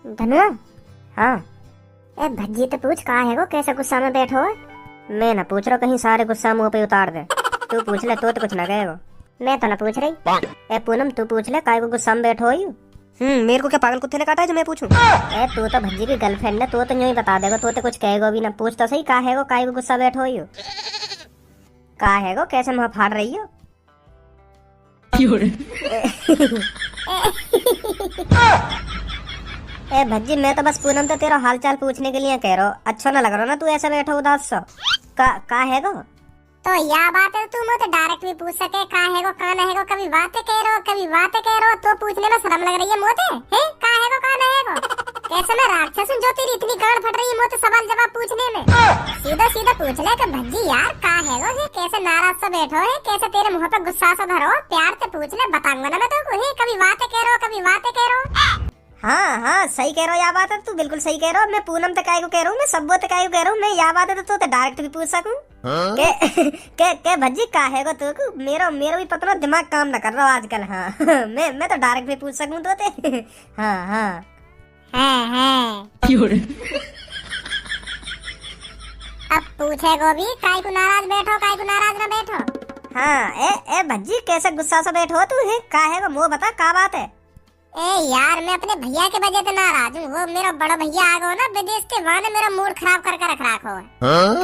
धनुआ। हाँ। ए भज्जी तो पूछ कहाँ है वो, कैसे गुस्सा में बैठो है? मैं ना पूछ रहा, कहीं सारे गुस्सा मुंह पे उतार दे। तू पूछ ले, तो कुछ ना कहेगा। मैं तो ना पूछ रही। ए पूनम तू पूछ ले, काय को गुस्सा में बैठो हो? मेरे को क्या पागल कुत्ते ने काटा है जो मैं पूछूं? ए तू तो भज्जी की गर्लफ्रेंड है, तो यूं ही बता देगा, तो कुछ कहेगा भी ना। पूछ तो सही, कहाँ है वो, काय को गुस्सा बैठो हो? कहाँ है वो, कैसे मुँह फाड़ रही हो? ए भज्जी मैं तो बस पूनम तो तेरा हाल चाल पूछने के लिए कह रहा हूँ। अच्छा ना लग रहा ना तू ऐसे बैठो उदास सा। का है गो? तो या बात है, तू मुझे डायरेक्ट भी पूछ सके का है गो का है गो। कभी बातें कह रहे हो कभी बातें कह रहे हो, तो पूछने में शर्म लग रही है मोते हैं? का है गो का है गो? कैसे मैं राक्षस हूँ जो तेरी इतनी गांड फट रही है मोते सवाल जवाब पूछने में? सीधा सीधा पूछ ले कि भज्जी यार का है गो, है कैसे नाराज सा बैठो है, कैसे तेरे मुंह पे गुस्सा सा धरो, प्यार से पूछ ले, बताऊंगा ना मैं तेको। है कभी बातें कह रहे हो कभी बातें कह रहे हो। हाँ सही कह रहा हूँ, या बात है, तू बिल्कुल सही कह रहा हो। मैं पूनम तक काय को कह रहा हूँ, मैं सब तक काय को कह रहा हूँ। मैं या बात है तो डायरेक्ट भी पूछ सकूँ के भज्जी का है गो तू? मेरा भी पता ना दिमाग काम ना कर रहा आजकल। हाँ मैं तो डायरेक्ट भी पूछ सकूँ तो ते। हाँ अब पूछेगो भी, काय को नाराज बैठो काय को नाराज ना बैठो। हाँ ए भज्जी कैसे गुस्सा सा बैठो तू? है का है गो, मुँह बता का बात है? ए यार मैं अपने भैया के वजह से नाराज हूँ। वो मेरा बड़ा भैया आ गया ना विदेश से, वहाँ ने मेरा मूड खराब करके रख रखा है।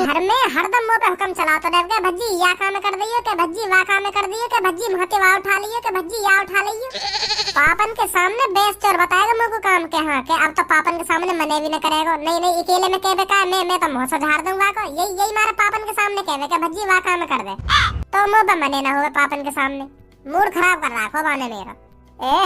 घर में हरदम मुंह पे हुक्म चलाता रहे, भज्जी या काम कर दियो, के भज्जी वा काम कर दियो, के भज्जी महते वा उठा लियो, के भज्जी या उठा लियो। पापन के सामने बेस्ट और बताएगा मुझको काम के। हाँ के अब तो पापन के सामने मने भी न करेगा। नहीं अकेले में कह बेका मैं तो मुँह से झाड़ दूंगा को। यही मारे पापन के सामने कह के भज्जी वा काम कर दे, तो मुँह पे मने ना हो पापन के सामने। मूड खराब कर रखो बाने मेरा।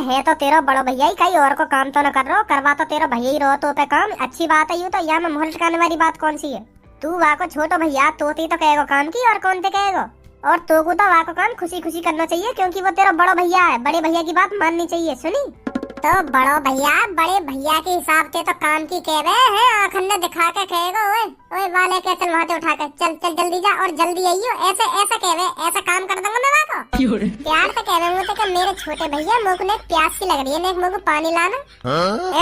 है तो तेरा बड़ा भैया ही, कहीं और को काम तो न कर रहा हो, करवा तो तेरा भैया ही रहो तो पे काम। अच्छी बात है। यूँ तो या में मोहल टिकाने वाली बात कौन सी है? तू वहाँ को छोटो भैया तो कहेगा काम की, और कौन ते कहेगा? और तो को तो वहाँ को काम खुशी खुशी करना चाहिए, क्योंकि वो तेरा बड़ा भैया है। बड़े भैया की बात माननी चाहिए। सुनी तो बड़ो भैया बड़े भैया के हिसाब से तो काम की कह रहे हैं, आखन ने दिखा के कहेगा ओए ओए वाले के चल वहाँ से उठा के चल जल्दी जा और जल्दी आइयो। ऐसे कर काम कर दूंगा मैं वहाँ को। प्यार से कह रहे मुझे कि मेरे छोटे भैया मुझको ने प्यास सी लग रही है, ने मुझको पानी लाना।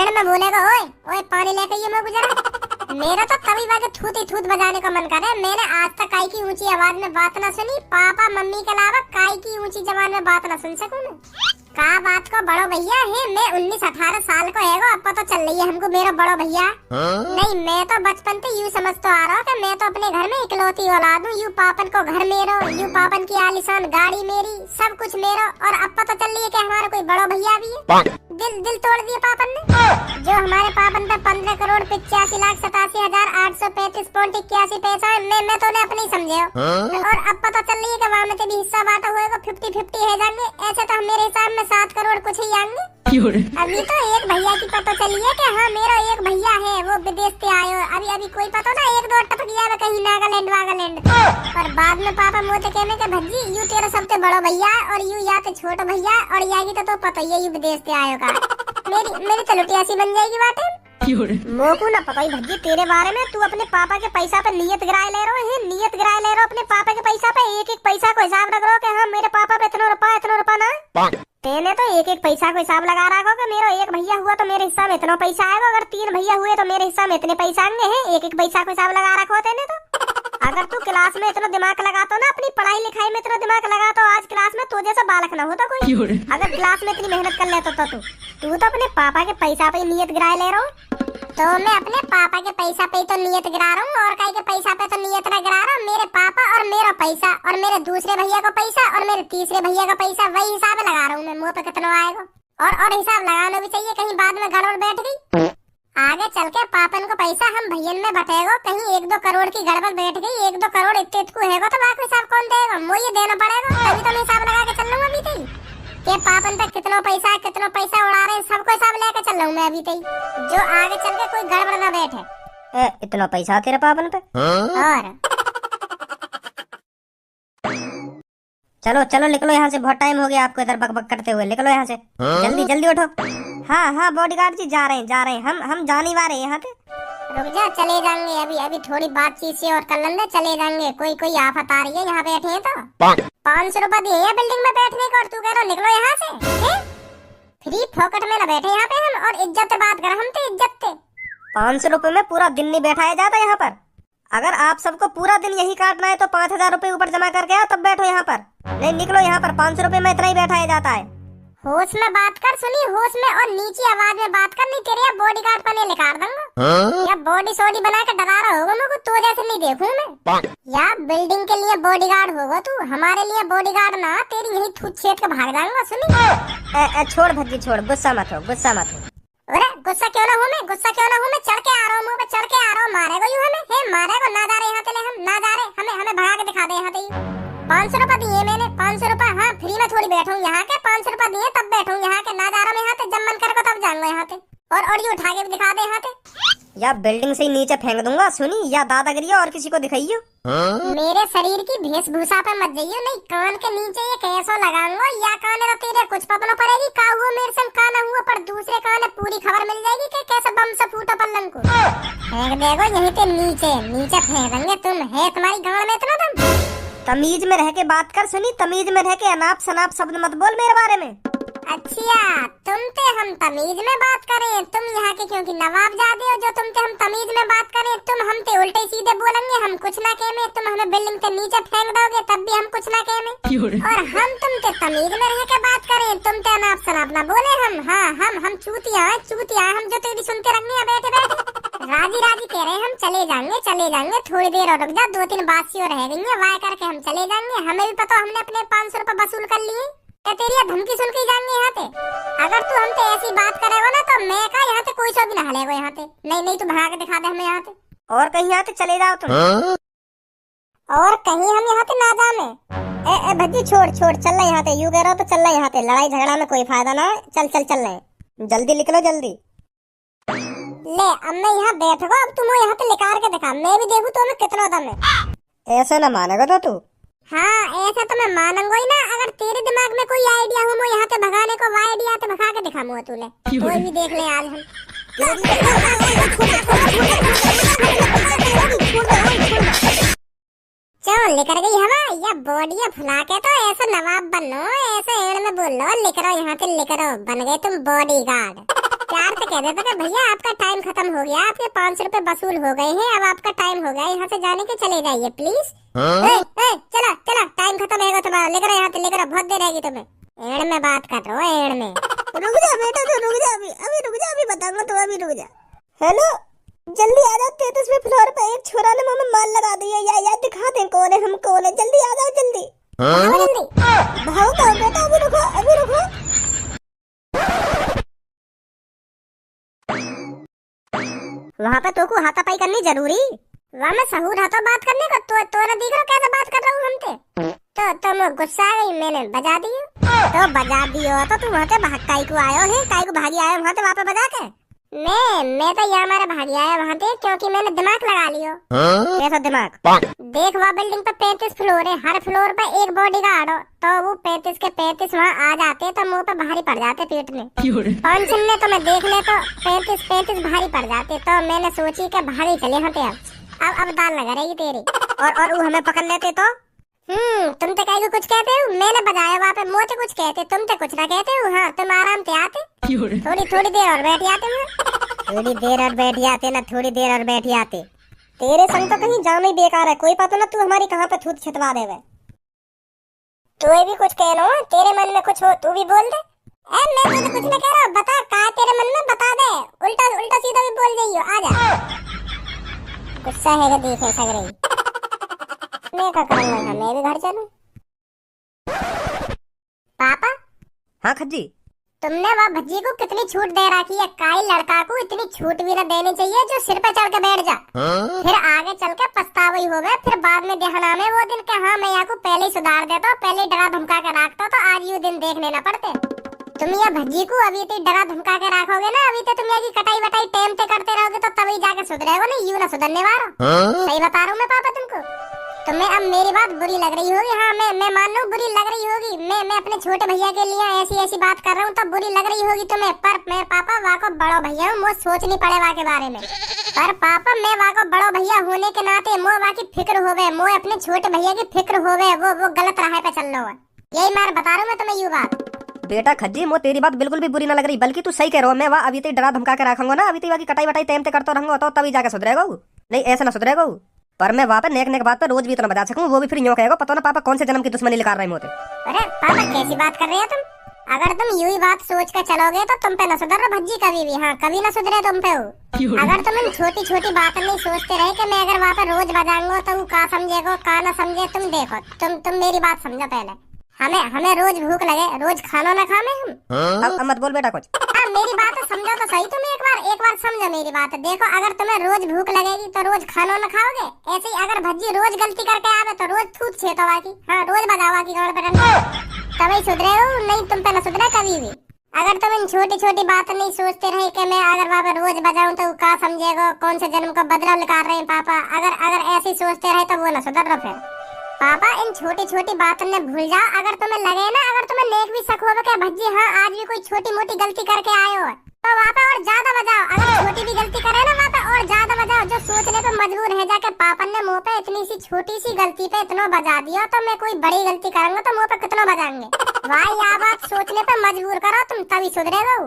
एड़ में बोलेगा ओए ओए पानी लेके आइयो मुझको जरा। मेरा तो कभी बार थूत बजाने का मन करे। मैंने आज तक काई की ऊंची आवाज में बात ना सुनी, पापा मम्मी के अलावा काई की ऊंची जबान में बात ना सुन सकूं मैं। का बात को बड़ो भैया है, मैं 19-18 साल को है, अब पता चल रही है हमको मेरा बड़ो भैया। नहीं मैं तो बचपन से यूँ समझ तो आ रहा हूँ कि मैं तो अपने घर में इकलौती औलाद हूँ। यूँ पापन को घर मेरा, यूँ पापन की आलीशान गाड़ी मेरी, सब कुछ मेरा। और अब पता चल रही है कि हमारा कोई बड़ो भैया भी है। दिल तोड़ दिया पापन ने। जो हमारे पापन पे 15 करोड़ 85,87,835.81 पैसा है, मैं तो अपने ही समझे। और अब पता चल रही है कि वहाँ में भी हिस्सा बांटा होगा, 50-50 है जाएंगे। ऐसे तो मेरे हिसाब में 7 करोड़ कुछ ही आएंगे। अभी तो एक भैया की पता चली है कि हाँ मेरा एक भैया है, वो विदेश से आयो। अभी कोई पता ना 1-2 टपक गया कहीं नागालैंड वागालैंड। और बाद में पापा मोते कहने के भज्जी यू तेरा सबसे बड़ा भैया और यू या तो छोटा भैया, और या की तो पता ही है यू विदेश से आयो का। मेरी तो लुटिया सी बन जाएगी बातें। मोकू ना पता ही भज्जी तेरे बारे में। तू अपने पापा के पैसा पे नियत गिराए ले रहे हो, नियत गिराए ले रहे हो अपने पापा के पैसा पे। एक पैसा को हिसाब रख रहे हो कि हाँ मेरे पापा पे इतना रुपया ना। तेने तो एक पैसा को हिसाब लगा रखा कि मेरा एक भैया हुआ तो मेरे हिस्सा में इतना पैसा आएगा, अगर 3 भैया हुए तो मेरे हिस्सा में इतने पैसा आएंगे हैं। एक पैसा को हिसाब लगा रखा तेने तो। अगर तू क्लास में इतना दिमाग लगाता ना, अपनी पढ़ाई लिखाई में इतना दिमाग लगाता, आज क्लास में तो जैसा बालक ना होता कोई। अगर क्लास में इतनी मेहनत कर लेता तो तू तो अपने पापा के पैसा पे नियत गिराए ले रहा हूँ। तो मैं अपने पापा के पैसा पे तो नियत गिरा रहा हूँ, और कहीं के पैसा पे तो नियत ना गिरा रहा हूँ। मेरे पापा और मेरा पैसा और मेरे दूसरे भैया का पैसा और मेरे तीसरे भैया का पैसा, वही हिसाब लगा रहा हूँ मैं। मुँह पे कितना आएगा और हिसाब लगाना भी चाहिए, कहीं बाद में गड़बड़ बैठ गई। आगे चल के पापन को पैसा हम भैयन में बटेगा, कहीं 1-2 करोड़ की गड़बड़ बैठ गई। 1-2 करोड़ इतने को है तो बाकी हिसाब कौन देगा? मुझे देना पड़ेगा, तभी तो मैं हिसाब लगा के चल लूंगा अभी तक। के पापन पे कितना पैसा उड़ा रहे हैं, सबको हिसाब लेके चल रहा हूँ मैं अभी तक, जो आगे चल के कोई गड़बड़ ना बैठे। इतना पैसा तेरे पापन पे? और चलो निकलो यहाँ से, बहुत टाइम हो गया आपको इधर बकबक करते हुए। निकलो यहाँ से जल्दी उठो। हाँ बॉडीगार्ड जी जा रहे हैं हम जाने वाले हैं यहाँ पे। रुक जा, चले जाएंगे अभी थोड़ी बातचीत से और कर लेंगे, चले जाएंगे। कोई आफत आ रही है यहाँ बैठे हैं तो 500 रुपए दिए बिल्डिंग में बैठने को, और तू कह रहा निकलो यहाँ से। फ्री फोकट में न बैठे यहाँ पे हम, और इज्जत से बात कर, हम तो इज्जत से। 500 रुपए में पूरा दिन नहीं बैठाया जाता यहाँ पर। अगर आप सबको पूरा दिन यही काटना है तो 5000 रुपए ऊपर जमा करके आओ, तब बैठो यहाँ पर। नहीं निकलो यहाँ पर, 500 रुपए में इतना ही बैठाया जाता है। होश में बात कर, सुनी होश में, और नीची आवाज में बात कर, नहीं तेरे बॉडीगार्ड पने निकाल दूंगा। या बॉडी सोडी बना के डरा रहा होगा मेरे को, तो जैसे नहीं देखूं मैं। या बिल्डिंग के लिए बॉडीगार्ड होगा तू, हमारे लिए बॉडीगार्ड ना, तेरी यही थूत छेद के भाग जाऊंगा। सुनी छोड़ भज्जी छोड़, गुस्सा मत हो, गुस्सा मत हो। अरे गुस्सा क्यों ना हूँ मैं, गुस्सा क्यों ना हूँ मैं, चढ़ के आ रहा हूँ, मुंह पे चढ़ के आ रहा हूँ। मारेगा यू हमें, हे मारेगा, ना जा रहे यहाँ तले हम, ना जा रहे, हमें भगा के दिखा दे यहाँ तले। 500 रुपए दिए मैंने, 500 रुपए, हाँ फ्री में थोड़ी बैठूं यहाँ के, 500 रुपए दिए तब बैठूं यहाँ के, ना जा रहा मैं यहाँ पे, जब मन करेगा तब जाऊंगा यहाँ पे, और ये उठा के भी दिखा दे यहाँ पे। या बिल्डिंग से ही नीचे फेंक दूंगा, सुनी, या दादागिरी और किसी को दिखाइयो। मेरे शरीर की वेशभूषा पे मत जाइयो, नहीं कान के नीचे ये कैसो लगाऊंगा, या कान है तेरे कुछ पता न पड़ेगी, का हुआ मेरे संग का न हुआ, पर दूसरे कान पूरी खबर मिल जाएगी कि कैसे बम से फूटा पल्लन को। फेंक देगो यहीं पे नीचे, नीचे फेंक देंगे, तुम है तुम्हारी गांड में इतना दम। तमीज में रह के बात कर, सुनी, तमीज में रह के अनाप शनाप शब्द मत बोल मेरे बारे में। अच्छा तुम ते हम तमीज में बात करें, तुम यहाँ के क्योंकि नवाब जादे हो, जो तुम ते हम तमीज में बात करें, तुम हम ते उल्टे सीधे बोलेंगे, हम कुछ ना कहें, तुम हमें बिल्डिंग के नीचे फेंक दोगे तब भी हम कुछ ना कहें, और हम तुम ते तमीज में रह के बात करें, तुम ते अनाप शनाप ना बोले हम। हाँ हम चूतिया हैं, चूतिया, हम जो तेरी सुनते रहेंगे बैठे बैठे। राजी राजी कह रहे हैं हम, चले जाएंगे, थोड़ी देर और रुक जा, 2-3 बासियों रह गई है, वाय करके हम चले जाएंगे। हमें भी पता, हमने अपने 500 रुपए वसूल कर लिए, तेरी धमकी सुन के ही जाएंगे यहाँ पे। अगर तू हमसे ऐसी बात करेगा ना तो मैं का यहाँ पे कोई सो भी ना हलेगा यहाँ पे। नहीं तू भगा के दिखा दे हमें यहाँ पे, और कहीं यहाँ पे चले जाओ तुम। और कहीं हम यहाँ पे ना जाने। ए भज्जी छोड़ चल रहे यहाँ पे, यू कह रहा तो चल रहे यहाँ पे, लड़ाई झगड़ा में कोई फायदा ना है, चल रहे, जल्दी निकलो जल्दी। ले अब मैं यहाँ बैठूंगा, अब तुम यहाँ पे निकाल के दिखा, मैं भी देखूँ तो मैं कितना दम है। ऐसा ना मानेगा तो तू। हाँ ऐसा तो मैं मानूंगा ही ना, अगर तेरे दिमाग में कोई आइडिया हो मैं यहाँ पे भगाने को, वो आइडिया तो भगा के दिखा मुँह तूने, कोई भी देख ले आज हम। चल लेकर गई हवा, या बॉडी फुला के तो ऐसा नवाब बनो, ऐसे एड़ में बोल लो, लेकर आओ यहाँ पे, लेकर आओ, बन गए तुम बॉडीगार्ड। प्यार से कह देते कि भैया आपका टाइम खत्म हो गया, आपके 500 रुपए वसूल हो गए हैं, अब आपका टाइम हो गया यहाँ से जाने के, चले जाइए प्लीज। चला टाइम खत्म होगा तुम्हारा, लेकर यहाँ पे, लेकर बहुत देर रहेगी तुम्हें। एड़ में बात कर रहा हूँ, एड़ में। रुक जा बेटा, तो रुक जा, अभी रुक जा, अभी बताऊंगा, तो अभी रुक जा। हेलो जल्दी आ जाओ, 33वें फ्लोर पे एक छोरा ने मुंह में माल लगा दिया, या दिखा दे कौन है, हम कौन है, जल्दी आ जाओ जल्दी। भागो बेटा, अभी रुको। वहाँ पे तो को हाथापाई करनी जरूरी, वहाँ में सहूर हाथों बात करने को, तो न दिख रहा कैसे बात कर रहा हूँ हमसे, तो तुम गुस्सा आ गई, मैंने बजा दियो, तो बजा दियो तो तुम वहाँ पे भागताई को आयो है, काई को भागी आयो वहाँ पे, वहाँ पे बजा के। मैं तो यहाँ हमारे भागी आया वहाँ पे, क्योंकि मैंने दिमाग लगा लियो। कैसा दिमाग? देख वहाँ बिल्डिंग पे 35 फ्लोर है, हर फ्लोर पे एक बॉडीगार्ड हो, तो वो 35 के 35 वहाँ आ जाते तो मुंह पे भारी पड़ जाते पेट में, पंचन ने तो मैं देख ले तो 35 भारी पड़ जाते, तो मैंने सोची कि भारी चले हटे अब दाल लगा रहेगी तेरी, और वो हमें पकड़ लेते तो। तुम तो कहीं कुछ कहते हो, मैंने बजाया वहाँ पे, मोचे कुछ कहते, तुम तो कुछ ना कहते हो। हाँ तुम आराम से आते, थोड़ी देर और बैठ जाते हो, थोड़ी देर और बैठ जाते। तेरे संग तो कहीं जाना ही बेकार है, कोई पता ना तू हमारी कहाँ पे थूत छितवा देवे। तू भी कुछ कह लो, तेरे मन में कुछ हो तू भी बोल दे। मैं तो कुछ ना कह रहा हूँ, बता का तेरे मन में, बता दे, उल्टा सीधा भी बोल जाइयो, आ जा। गुस्सा है देखे सगरे, मैं क्या करूँगा, मैं भी घर चलूं। पापा। हाँ खज्जी, तुमने वह भज्जी को कितनी छूट दे रखी है, काई लड़का को इतनी छूट भी ना देनी चाहिए जो सिर पे चढ़ के बैठ जा, फिर आगे चल के पछतावा ही होगा, फिर बाद में ध्यान में वो दिन के हाँ मैं यहाँ को पहले ही सुधार देता, पहले डरा धमका के रखता तो आज ये दिन देखने ना पड़ते। तुम ये भज्जी को अभी तो डरा धमका के रखोगे ना, अभी तो तुम ये कटाई वटाई टाइम पे करते रहोगे तो तभी जाके सुधरेगा, नहीं यूं ना सुधरने वाला। सही बता रहा हूँ मैं पापा तुमको, तुम्हें अब मेरी बात बुरी लग रही होगी, हाँ मैं मान लूं बुरी लग रही होगी, मैं अपने छोटे भैया के लिए ऐसी बात कर रहा हूँ तो बुरी लग रही होगी तुम्हें, पर मेरे पापा वहाँ को बड़ो भैया हूँ, मुझे सोचनी पड़े वहाँ के बारे में। पर पापा मैं वहाँ को बड़ो भैया होने के नाते मुझे वहाँ की फिक्र हो गए, मुझे अपने छोटे भैया की फिक्र हो गए, वो गलत राह पे चल रहा है, यही मैं बता रहा हूँ मैं तुम्हें यू बात। बेटा खज्जी मो तेरी बात बिल्कुल भी बुरी ना लग रही, बल्कि तू सही कह रहा मैं वहाँ अभी डरा धमका के रखूंगा ना, अभी की कटाई वटाई टाइम ते करता रहूंगा तो तभी जाके सुधरेगा। नहीं ऐसा ना सुधरेगा। पर मैं वहाँ पे नेक नेक बात पर रोज भी इतना बता सकूं, वो भी फिर यूं कहेगा पता ना पापा कौन से जन्म की दुश्मनी निकाल रहे मोते। अरे पापा कैसी बात कर रहे हो तुम? अगर तुम यूं ही बात सोच कर चलोगे तो तुम पे न सुधर भज्जी कभी भी, हाँ कभी ना सुधरे तुम पे हो। अगर तुम इन छोटी छोटी बातें नहीं सोचते रहे कि मैं अगर वहाँ पे रोज बजाऊंगा तो वो का समझेगा का ना समझे, तुम देखो तुम मेरी बात समझो पहले। हमें रोज भूख लगे, रोज खाना ना खामे हम। अब मत बोल बेटा कुछ। मेरी बात समझो तो सही तुम, एक बार समझो मेरी बात। देखो अगर तुम्हें रोज भूख लगेगी तो रोज खाना ना खाओगे। ऐसे ही अगर भज्जी रोज गलती करके आवे तो रोज थूत छेतोवा की, हाँ रोज बजावा की गाड़ पे तभी सुधरे हो, नहीं तुम पे न सुधरे कभी भी। अगर तुम इन छोटी छोटी बातें नहीं सोचते रहे कि मैं अगर वहाँ पे रोज बजाऊं तो का समझेगा, कौन से जन्म का बदला निकाल रहे हैं पापा, अगर ऐसे ही सोचते रहे तो वो न सुधर रहे फिर। पापा इन छोटी छोटी बातों ने भूल जाओ। अगर तुम्हें लगे ना, अगर तुम्हें नेक भी शक होगा कि भज्जी हाँ आज भी कोई छोटी मोटी गलती करके आए हो तो वहाँ पे और ज्यादा बजाओ। अगर छोटी भी गलती करे ना वहाँ पे और ज्यादा बजाओ, जो सोचने पे मजबूर है जाके पापा ने मुँह पे इतनी सी छोटी सी गलती पे इतना बजा दिया तो मैं कोई बड़ी गलती करूंगा तो मुँह पे कितना बजाएंगे। भाई यह बात सोचने पे मजबूर करो तुम तभी सुधरेगा।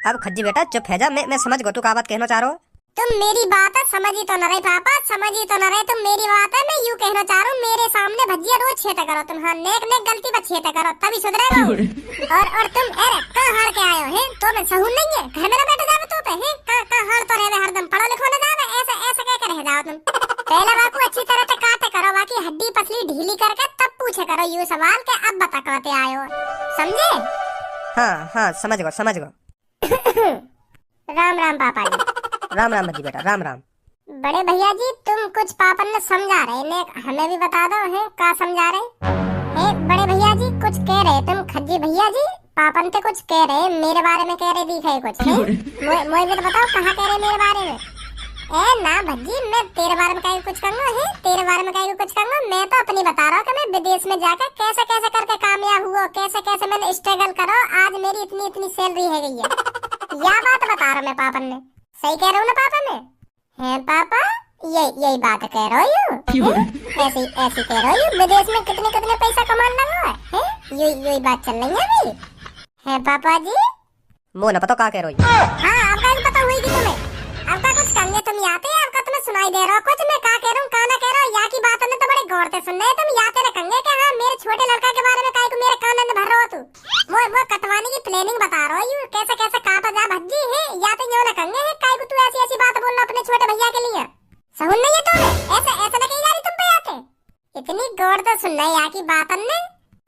अब खज्जी बेटा चुप है जा, मैं समझ गो तू का बात कहना चाह रहा हो। तुम मेरी बात है समझ ही तो न रहे पापा, समझ ही तो न रहे तुम मेरी बात है। मैं यूं कहना चाह रहा हूँ मेरे सामने भज्जिया रोज छेता करो तुम, हाँ नेक नेक गलती पर छेता करो तभी सुधरेगा। और तुम अरे कहाँ हार के आए हो हैं? तो मैं सहून नहीं है घर में ना बैठ जावे तो पे हैं कहाँ हार तो रहे हरदम पढ़ो लिखो ना जावे, ऐसा कह कर रह जाओ तुम। पहले बाकू अच्छी तरह से काटे करो, बाकी हड्डी पसली ढीली करके तब पूछे करो यूं सवाल के अब बता कहते आए हो, समझे? हाँ समझ गो। राम राम पापा जी। राम राम भज्जी बेटा राम राम। बड़े भैया जी तुम कुछ पापन ने समझा रहे ने, हमें भी बता दो है का समझा रहे है? बड़े भैया जी कुछ कह रहे तुम खज्जी भैया जी पापन पे कुछ कह रहे मेरे बारे में कह रहे दिखे कुछ है? मुझे तो बताओ कहाँ कह रहे मेरे बारे में? ए ना भज्जी मैं तेरे बारे में कहीं कुछ कहूँगा है, तेरे बारे में कहीं कुछ कहूँगा। मैं तो अपनी बता रहा हूँ कि मैं विदेश में जाकर कैसे कैसे करके कामयाब हुआ, कैसे कैसे मैंने स्ट्रगल करो आज मेरी इतनी सैलरी है गई है। यह बात बता रहा मैं पापन ने, सही कह रहा हूँ ना पापा ने? हैं पापा यही बात कह रहा हूँ ऐसी कह रहा हूँ विदेश में कितने पैसा कमाने लगा है, यही बात चल रही है अभी है पापा जी। मो ना पता क्या कह रही हो? हाँ आपका भी पता हुई कि तुम्हें आपका कुछ करने तुम याते हैं, आपका तुम्हें सुनाई दे रहा हो कुछ मैं क्या कह रहा हूँ का ना कह रहा हूँ। या की बात ने तो बड़े गौर से सुन रहे तुम याते न कंगे कि हाँ मेरे छोटे लड़का के बारे में काहे को मेरे कान में भर रहा हो तू। वो कटवाने की प्लानिंग बता रहा हो कैसे कैसे काटा जा भज्जी है, या तो यो न कंगे है काहे को तू ऐसी बात बोल रहा अपने छोटे भैया के लिए। सहून नहीं है तुम्हें ऐसे लगे यार तुम पे आते इतनी गौर से सुनना या की बात ने।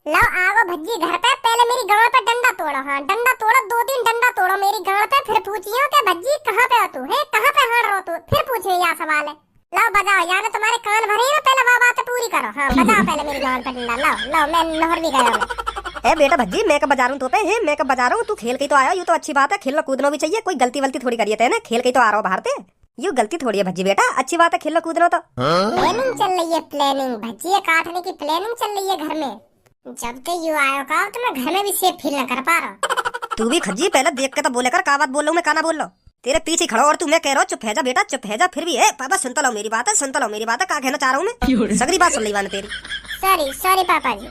लो आओ भज्जी घर पे पहले मेरी गांव पे डंडा तोड़ो, हाँ डंडा तोड़ो 2-3 डंडा तोड़ो मेरी गांव पे, फिर पूछियो कि भज्जी कहाँ पे हो तू है, कहाँ पे हार रहो तू, फिर पूछियो यह सवाल है। लो बजाओ यार तुम्हारे कान भरे ना, पहले वो बात पूरी करो। हाँ बजाओ पहले मेरी गांव पे डंडा। लो मैं नहर भी गया ए बेटा भज्जी मैं कब बजा रहा हूँ तो पे है, मैं कब बजा रहा हूँ, तू खेल के तो आया, ये तो अच्छी बात है, खेलना कूदना भी चाहिए, कोई गलती वलती थोड़ी करिए ना, खेल के तो आ रहा हो बाहर से, ये गलती थोड़ी है भज्जी बेटा, अच्छी बात है खेलना कूदना तो। प्लानिंग चल रही है, प्लानिंग भज्जी काटने की प्लानिंग चल रही है घर में। जब से यू आयो का तो मैं घर में भी सेफ फील न कर पा रहा। तू भी खज्जी पहले देख के तो बोले कर का बात बोल रहा हूँ मैं, का ना बोल रहा हूँ, तेरे पीछे खड़ा और तू मैं कह रहा हूँ चुप है जा बेटा चुप है जा, फिर भी है पापा सुनता लो मेरी बात है, सुनता लो मेरी बात है, का कहना चाह रहा हूँ मैं, सगरी बात सुन ली मैंने तेरी। सॉरी पापा जी।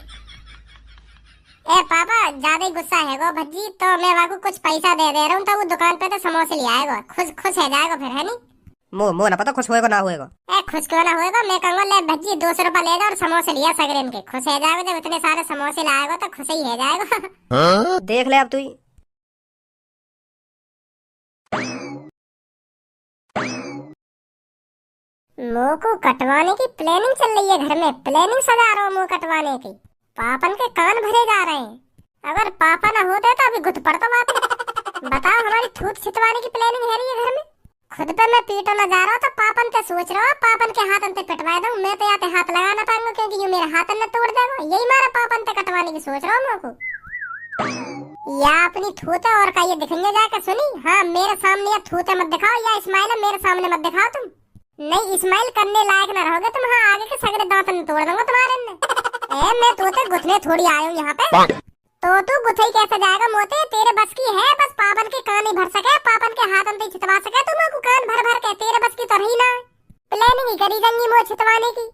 ए पापा ज्यादा ही गुस्सा है गो भज्जी, तो मैं वाको कुछ पैसा दे रहा हूँ तो वो दुकान पे तो समोसे ले आएगा, खुश है जाएगा फिर है नी? मो ना पता खुश होएगा ना होएगा। खुश क्यों ना होएगा, मैं कहूँगा ले भज्जी 200 रुपया ले जा और समोसे लिया सगरेन के, खुश है जाएगा। जब इतने सारे समोसे लाएगा तो खुश ही है जाएगा। देख ले अब तू ही। मुँह को कटवाने की प्लानिंग चल रही है घर में, प्लानिंग सजा रहा हूँ मुँह कटवाने की। पापन के कान भरे जा रहे हैं, अगर पापा ना होते तो अभी घुट पड़ता बात। बताओ हमारी थूत छितवाने की प्लानिंग है रही है घर में। खुद पे मैं पीटो न जा रहा हूँ तो पापन पे सोच रहा हूँ पापन के हाथ पे पिटवा दूं, मैं तो यहाँ हाथ लगा ना पाऊंगा क्योंकि ये मेरे हाथ ने तोड़ देगा, यही मारा पापन पे कटवाने की सोच रहा हूँ मुँह को। या अपनी थूते और का ये दिखेंगे जाकर सुनी, हाँ मेरे सामने या थूते मत दिखाओ या इस्माइल मेरे सामने मत दिखाओ तुम, नहीं इस्माइल करने लायक न रहोगे तुम। हाँ आगे के सगरे दांत तोड़ दूंगा तुम्हारे ने। मैं तोते गुथने थोड़ी आया हूँ यहाँ पे, तो तू गुथई कैसे जाएगा मोते, तेरे बस की है बस पापन के कान ही भर सके, पापन के हाथ अंत छितवा सके, तुम को कान भर भर के तेरे बस की तो रही ना। प्लानिंग ही करी जंगी मोह छितवाने की,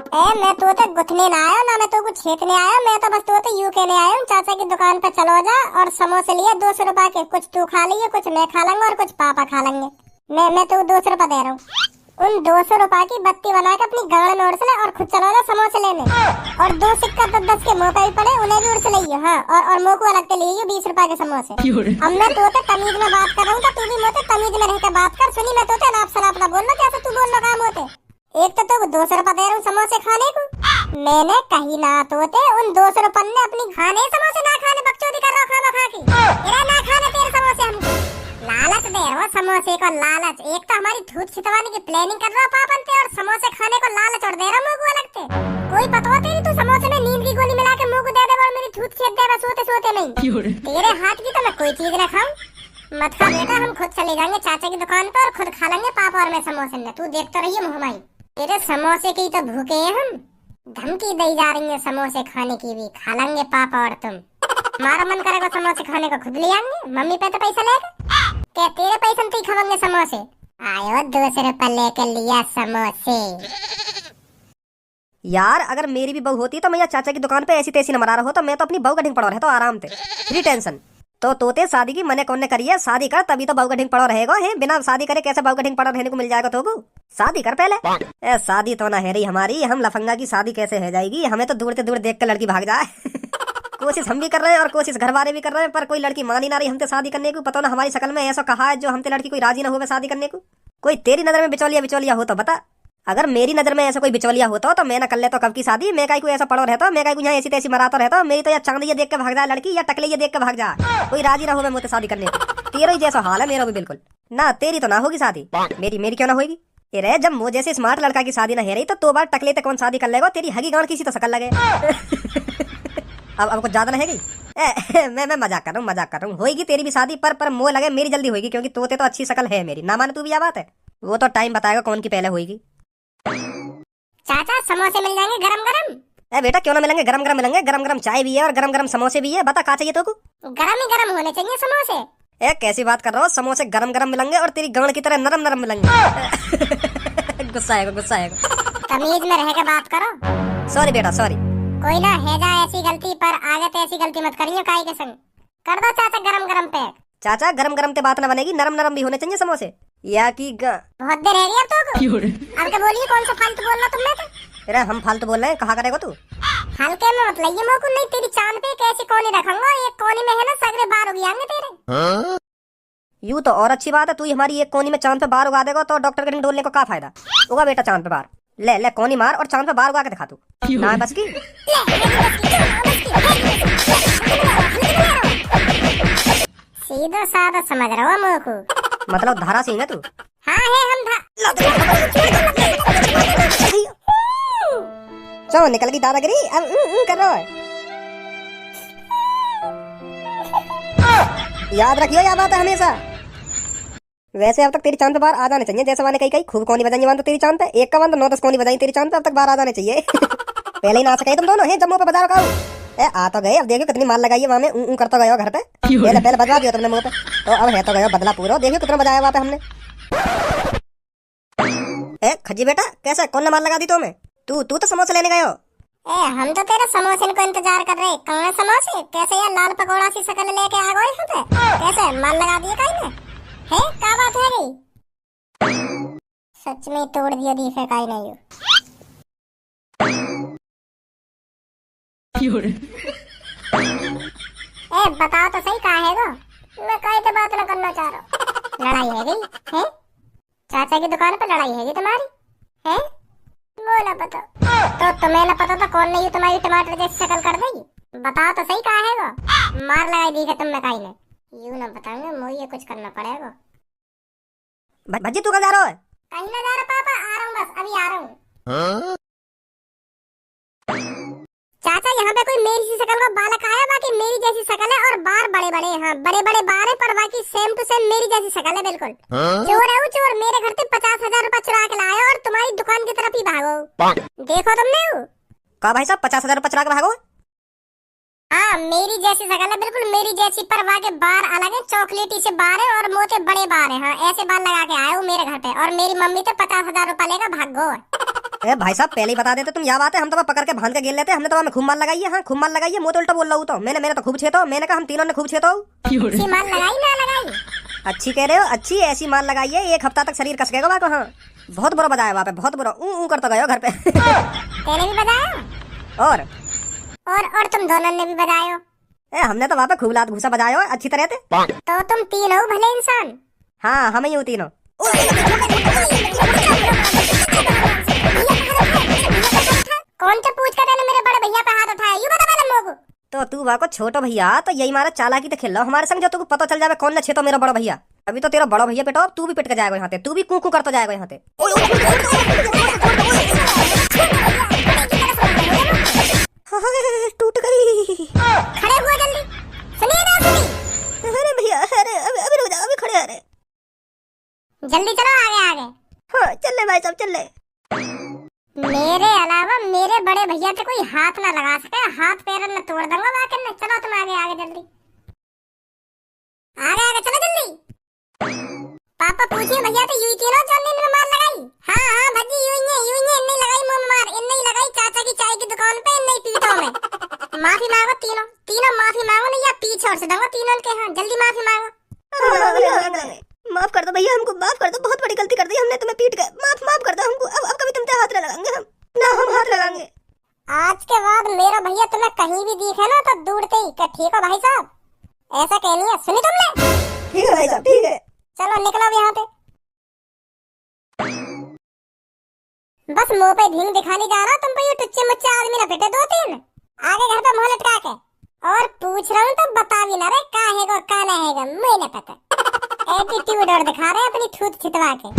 मैं तो गुथने ना आया ना, मैं तो कुछ छेकने आया, मैं तो बस तो यू कहने आया हूँ चाचा की दुकान पे चलो जा और समोसे लिए 200 रुपए के, कुछ तू खा लिए, कुछ मैं खा लूंगा और कुछ पापा खा लेंगे। मैं तो 200 रुपए दे रहा हूँ। उन 200 रुपए की बत्ती बना के अपनी गाड़ में उड़स ले और खुद चलो जा समोसे लेने। और 2 सिक्का 10 के मुंह पे भी पड़े उन्हें भी उड़स ले। हाँ, और मुंह को अलग के लिए 20 रुपए के समोसे। अब मैं तो तमीज में बात कर रहा हूँ, तू भी मोते तमीज में रहकर बात कर। सुनी मैं तो नाप सनाप ना बोलना जैसे तू बोलना काम होते। एक तो 200 रुपए दे रहा हूँ समोसे खाने को, मैंने कहीं ना तोते उन 200 रुपए ने अपनी खाने समोसे ना खाने बकचोदी कर रहा खाना खा के। तेरा ना खाने तेरे समोसे हमको लालच दे रहा समोसे को लालच। एक तो हमारी धूत छितवाने की प्लानिंग कर रहा पापन पे और समोसे खाने को लालच और दे रहा मुंह को अलग से। कोई पता तेरी तू समोसे में नींद की गोली मिला के मुंह को दे दे और मेरी धूत छेद दे सोते सोते नहीं। तेरे हाथ की तो मैं कोई चीज ना खाऊं। मत खा बेटा, हम खुद चले जाएंगे चाचा की दुकान पर और खुद खा लेंगे पापा और मैं समोसे ने। तू देखता रहिए मुहमाई, तेरे समोसे की तो भूखे हैं हम। धमकी दी जा रही है समोसे खाने की भी, खा लेंगे पापा और तुम। हमारा मन करेगा समोसे खाने को खुद ले आएंगे, मम्मी पे तो पैसा लेगा क्या? तेरे पैसे में खाएंगे समोसे। आयो 200 रुपए लेके लिया समोसे। यार अगर मेरी भी बहू होती तो मैं चाचा की दुकान पे ऐसी तैसी न मरा रहा हो तो मैं तो अपनी बहू का ढिंग पड़ा रहता आराम से, फ्री टेंशन। तो तोते शादी की मने कौन ने करी है? शादी कर तभी तो बहू का ढिंग पड़ा रहेगा। है बिना शादी करे कैसे बहू का ढिंग पड़ा रहने को मिल जाएगा? तो शादी कर पहले। शादी तो ना है रही हमारी, हम लफंगा की शादी कैसे है जाएगी? हमें तो दूर से दूर देख कर लड़की भाग जाए। कोशिश हम भी कर रहे हैं और कोशिश घर वाले भी कर रहे हैं, पर कोई लड़की मान ही ना रही हमसे शादी करने को। पता ना हमारी शक्ल में ऐसा कहा है जो हमसे लड़की कोई राजी ना हो शादी करने को। कोई तेरी नजर में बिचौलिया बिचौलिया हो तो बता। अगर मेरी नजर में ऐसा कोई बिचौलिया होता तो मैं ना कर लेता कब की शादी। मैं काई कोई ऐसा पड़ो रहता, मैं काई को यहाँ ऐसी तैसी मराता रहता। मेरी तो या चांदी देख के भाग जाए लड़की या टकले देख के भाग जाए, कोई राजी ना हो मुझसे शादी करने को। तेरा ही जैसा हाल है मेरा भी बिल्कुल ना। तेरी तो ना होगी शादी, मेरी क्यों ना होगी? ये रहे जब मुझे जैसे स्मार्ट लड़का की शादी ना है रही तो बार टकले तक कौन शादी कर लेगा? तेरी हगी गांड किसी तो शकल लगे। अब कुछ ज्यादा नहीं है। मैं मजाक कर रहा हूँ। होगी तेरी भी शादी, पर मोह लगे मेरी जल्दी होगी, क्योंकि तोते तो अच्छी शकल है मेरी। ना माने तू भी यह बात है, वो तो टाइम बताएगा कौन की पहले होगी। चाचा समोसे मिल जाएंगे गरम गरम? बेटा क्यों ना मिलेंगे, गरम गरम मिलेंगे। गरम गरम चाय भी है और गरम गरम समोसे भी है। बता कहाँ चाहिए तो को? गरम ही गरम होने चाहिए समोसे। कैसी बात कर रहा हो? समोसे गरम गरम मिलेंगे और तेरी गांड की तरह नरम नरम मिलेंगे। गुस्सा आएगा। तमीज में रह के बात करो। सॉरी बेटा सॉरी। कोई ना है जा ऐसी गलती, पर आगे तो ऐसी गलती मत करियो काई के संग। कर दो चाचा गरम गरम पैक। चाचा गरम गरम ते बात ना बनेगी, नरम नरम भी होने चाहिए समोसे। या की बहुत देर रह गई अब तो। अब क्या बोलिए, कौन सा फालतू बोल रहा तुमने? तो अरे हम फालतू बोल रहे हैं, कहाँ करेगा तू? हल्के में मत लइए मोको, नहीं तेरी चांद पे कैसी कोनी रखूंगा। एक कोनी में है ना सगरे बार हो गए तेरे। यूं तो और अच्छी बात है, तू हमारी एक कोनी में चांद पे बार उगा देगा तो डॉक्टर के डोलने को क्या फायदा? उगा बेटा चांद पे बार, ले कोनी मार और चांद पे बार उगा के दिखा तू। ना बस की सीधा साधा समझ रहा हूँ मोको। मतलब धारा सिंह है तू? हाँ है हम चलो निकल गई दादागिरी। अब कर रहा है। याद रखियो यह बात है हमेशा। वैसे अब तक तेरी चांद पे बार आ जाने चाहिए, जैसे मैंने कही खूब कोनी बजाई तो तेरी चांद पे एक का 9-10 कोनी बजाई तेरी चांद पे, अब तक बार आ जाने चाहिए। पहले ही ना सके तुम दोनों है जम्मू पे बाजार का। आ तो गए, अब देखियो कितनी माल लगाई है वहां में। करता गया घर पे, पहले बजा दिया तुमने मुंह पे, तो अब है तो गया बदला पूरा। देखियो कितना बजाया वहां पे हमने। खजी बेटा कैसा, कौन ने माल लगा दी तुम्हें? तू तो समोसे लेने गए हो। हम तो तेरे समोसे को इंतजार कर रहे। कहाँ समोसे? कैसे यार लाल पकौड़ा सी शकल लेके आ गए यहाँ पे? कैसे माल लगा दिए काई ने? है क्या बात है रे? सच में तोड़ दिया दीफे काई नहीं। बताओ तो सही कहाँ है गो? मैं काई तो बात ना करना चाह रहा हूँ। लड़ाई है गई है? चाचा की दुकान पर लड़ाई है तुम्हारी है? वो ना पता तो तुम्हें ना पता तो कौन नहीं तुम्हारी टमाटर जैसी शक्ल कर देगी? बताओ तो सही कहाँ है गो? मार लगाई दी तुमने काई ने। यूं ना बताऊंगा मुझे कुछ करना पड़ेगा। भज्जी तू कहाँ जा रहा है? कहीं ना जा रहा पापा, आ रहा हूँ बस अभी आ रहा हूँ। चाचा यहाँ पे कोई मेरी सी शक्ल का बालक आया, बाकी मेरी जैसी शक्ल है और बार बड़े बड़े। हाँ बड़े बड़े बार है, पर बाकी सेम टू सेम मेरी जैसी शक्ल है बिल्कुल। चोर है वो चोर, मेरे घर से 50,000 रुपए चुरा के लाया और तुम्हारी दुकान की तरफ ही भागो। देखो तुमने वो कहा भाई साहब 50,000 रुपए चुरा के भागो? हाँ मेरी जैसी शक्ल है बिल्कुल मेरी जैसी, पर वहाँ के बार अलग है, चॉकलेटी से बार है और मोटे बड़े बार है। हाँ ऐसे बार लगा के आए वो मेरे घर पे और मेरी मम्मी तो 50,000 रुपए लेकर भागो। ए भाई साहब पहले ही बता देते तुम, यहाँ बात है हम तो पकड़ के बांध के गिर लेते, हमने तो हमें खूब मार लगाई है। हाँ खूब मार लगाई है, मुँह तो उल्टा बोल रहा हूँ तो मैंने तो खूब छेतो, मैंने कहा हम तीनों ने खूब छेतो। अच्छी मार लगाई ना लगाई? अच्छी कह रहे हो, अच्छी ऐसी मार लगाई है 1 हफ्ता तक शरीर कस गएगा वहाँ को। हाँ बहुत बुरा बजाया वहाँ पे, बहुत बुरा ऊ करता गए घर पे। तेने भी बजाया? और तुम दोनों ने भी बजायो? हमने तो वहाँ पे खूब लात घूसा बजाया हो अच्छी तरह से। तो तुम तीन हो भले इंसान। हाँ हम ही हूँ तीनों। कौन सा पूछ कर मेरे बड़े भैया पे हाथ उठाया, ये बता पहले मोको। तो तू वहाँ को छोटो भैया तो यही मारा चालाकी तो खेल लो हमारे संग, जो तुमको पता चल जाए कौन न छेतो मेरा बड़ा भैया। अभी तो तेरा बड़ा भैया पेटो, तू भी पिट के जाएगा यहाँ पे, तू भी कू करता जाएगा यहाँ पे। टूट गई। खड़े हुए जल्दी, सुनिए ना सुनी। अरे भैया अरे अभी रुक जा, अभी खड़े आ रहे। जल्दी चलो आगे आगे। हाँ चल ले भाई साहब चल ले। मेरे अलावा मेरे बड़े भैया से कोई हाथ ना लगा सके, हाथ पैर न तोड़ दूंगा वाकई में। चलो तुम आगे आगे जल्दी, आगे आगे चलो जल्दी। पापा पूछिए भैया तो यूं तीनों जोने ने मार लगाई? हाँ हाँ भजी यूं नहीं लगाई मुंह मार, इन नहीं लगाई चाचा की चाय की दुकान पे, नहीं पीठों में। माफी मांगो तीनों माफी मांगो, नहीं या पीछे और से दूंगा तीनों के। हाँ जल्दी माफी मांगो। माफ कर दो भैया, हमको माफ कर दो, बहुत बड़ी गलती कर दी हमने, तुम्हें पीट के माफ कर दो हमको। अब कभी तुम पे हाथ न लगाएंगे हम, ना हम हाथ लगाएंगे। आज के बाद मेरा भैया तुम्हें कहीं भी दिखे ना तो दूरते ही ठीक है भाई साहब, ऐसा कहनी है। सुनी तुमने? ठीक है भाई साहब ठीक है। चलो निकलो अब यहाँ पे। बस मुंह पे ढींग दिखाने जा रहा तुम पे, ये टुच्चे मुच्चे आदमी ना पिटे 2-3 आगे घर पे मुंह लटका के। और पूछ रहा हूँ तो बता भी ना रे का हैगा और का नहीं हैगा, मुझे नहीं पता। एटीट्यूड और दिखा रहे अपनी ठूठ छितवा के।